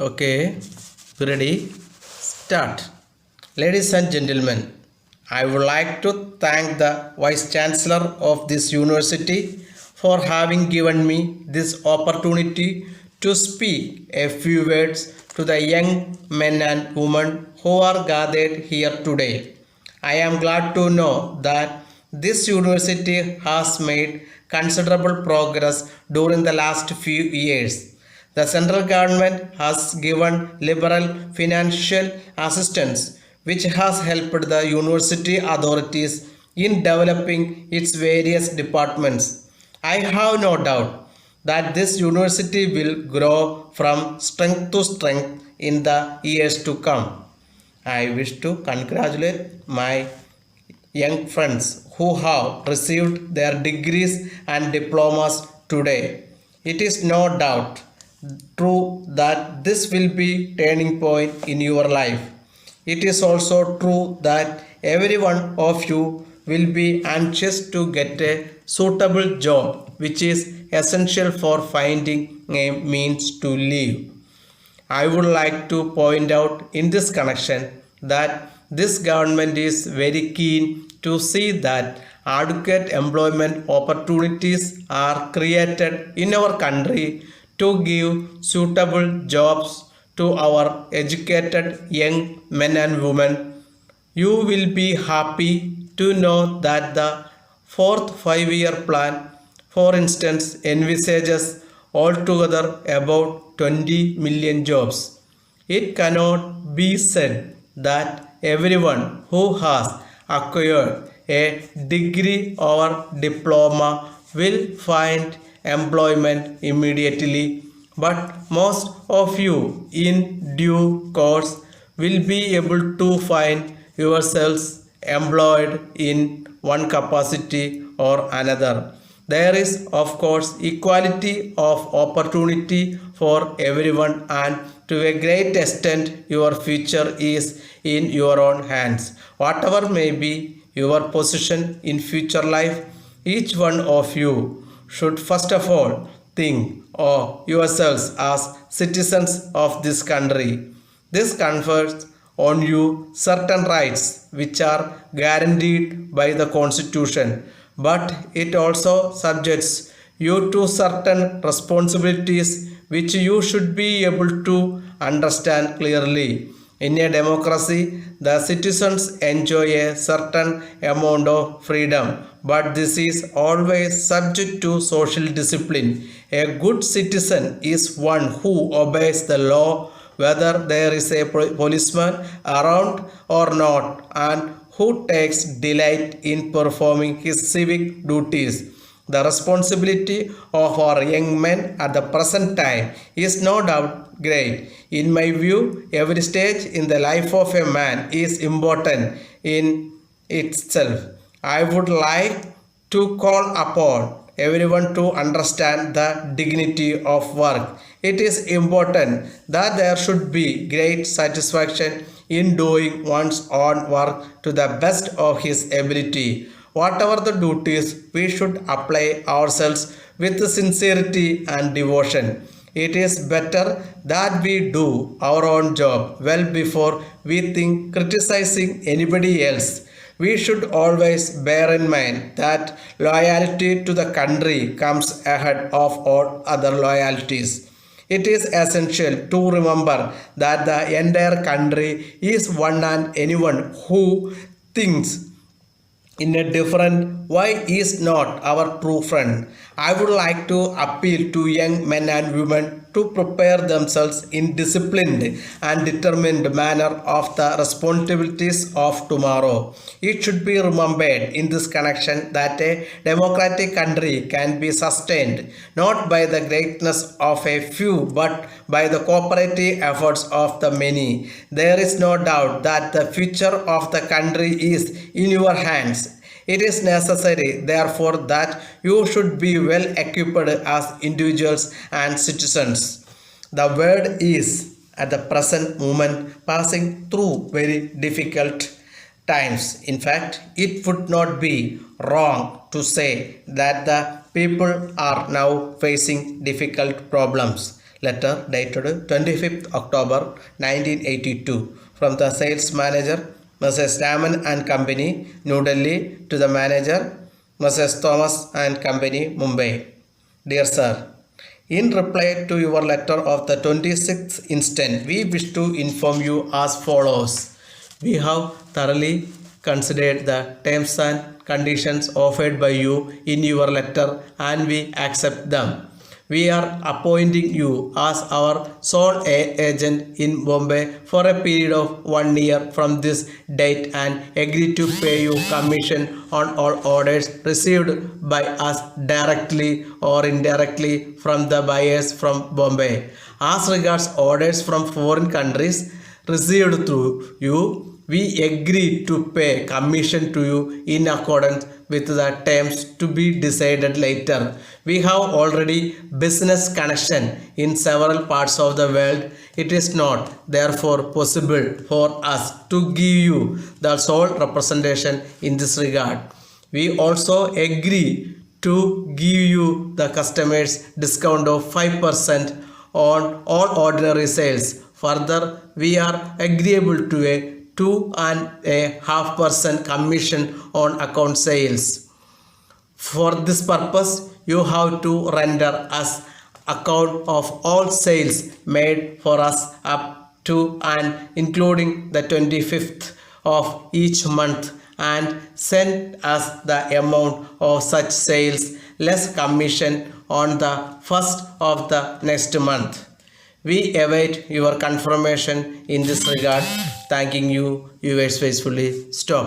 Okay, ready? Start. Ladies and gentlemen, I would like to thank the Vice Chancellor of this university for having given me this opportunity to speak a few words to the young men and women who are gathered here today. I am glad to know that this university has made considerable progress during the last few years. The central government has given liberal financial assistance, which has helped the university authorities in developing its various departments. I have no doubt that this university will grow from strength to strength in the years to come. I wish to congratulate my young friends who have received their degrees and diplomas today. It is no doubt true that this will be turning point in your life. It is also true that every one of you will be anxious to get a suitable job which is essential for finding a means to live. I would like to point out in this connection that this government is very keen to see that adequate employment opportunities are created in our country to give suitable jobs to our educated young men and women. You will be happy to know that the fourth 5 year plan, for instance, envisages altogether about 20 million jobs. It cannot be said that everyone who has acquired a degree or diploma will find employment immediately, but most of you in due course will be able to find yourselves employed in one capacity or another. There is, of course, equality of opportunity for everyone, and to a great extent, your future is in your own hands. Whatever may be your position in future life, each one of you should first of all think of yourselves as citizens of this country. This confers on you certain rights which are guaranteed by the Constitution, but it also subjects you to certain responsibilities which you should be able to understand clearly. In a democracy, the citizens enjoy a certain amount of freedom, but this is always subject to social discipline. A good citizen is one who obeys the law whether there is a policeman around or not, and who takes delight in performing his civic duties. The responsibility of our young men at the present time is no doubt great. In my view, every stage in the life of a man is important in itself. I would like to call upon everyone to understand the dignity of work. It is important that there should be great satisfaction in doing one's own work to the best of his ability. Whatever the duties, we should apply ourselves with sincerity and devotion. It is better that we do our own job well before we think criticizing anybody else. We should always bear in mind that loyalty to the country comes ahead of all other loyalties. It is essential to remember that the entire country is one, and anyone who thinks in a different way is not our true friend. I would like to appeal to young men and women to prepare themselves in disciplined and determined manner of the responsibilities of tomorrow. It should be remembered in this connection that a democratic country can be sustained not by the greatness of a few but by the cooperative efforts of the many. There is no doubt that the future of the country is in your hands. It is necessary, therefore, that you should be well equipped as individuals and citizens. The world is, at the present moment, passing through very difficult times. In fact, it would not be wrong to say that the people are now facing difficult problems letter dated 25th October 1982 from the sales manager Mrs. Raman and Company, New Delhi, to the manager Mrs. Thomas and Company, Mumbai. Dear Sir, in reply to your letter of the 26th instant, we wish to inform you as follows. We have thoroughly considered the terms and conditions offered by you in your letter and we accept them. We are appointing you as our sole agent in Bombay for a period of 1 year from this date and agree to pay you commission on all orders received by us directly or indirectly from the buyers from Bombay. As regards orders from foreign countries received through you, we agree to pay commission to you in accordance with the terms to be decided later. We have already business connection in several parts of the world. It is not therefore possible for us to give you the sole representation in this regard. We also agree to give you the customers discount of 5% on all ordinary sales. Further, we are agreeable to a 2.5% commission on account sales. For this purpose, you have to render us account of all sales made for us up to and including the 25th of each month and send us the amount of such sales less commission on the first of the next month. We await your confirmation in this regard. Thanking you, yours faithfully, Stop.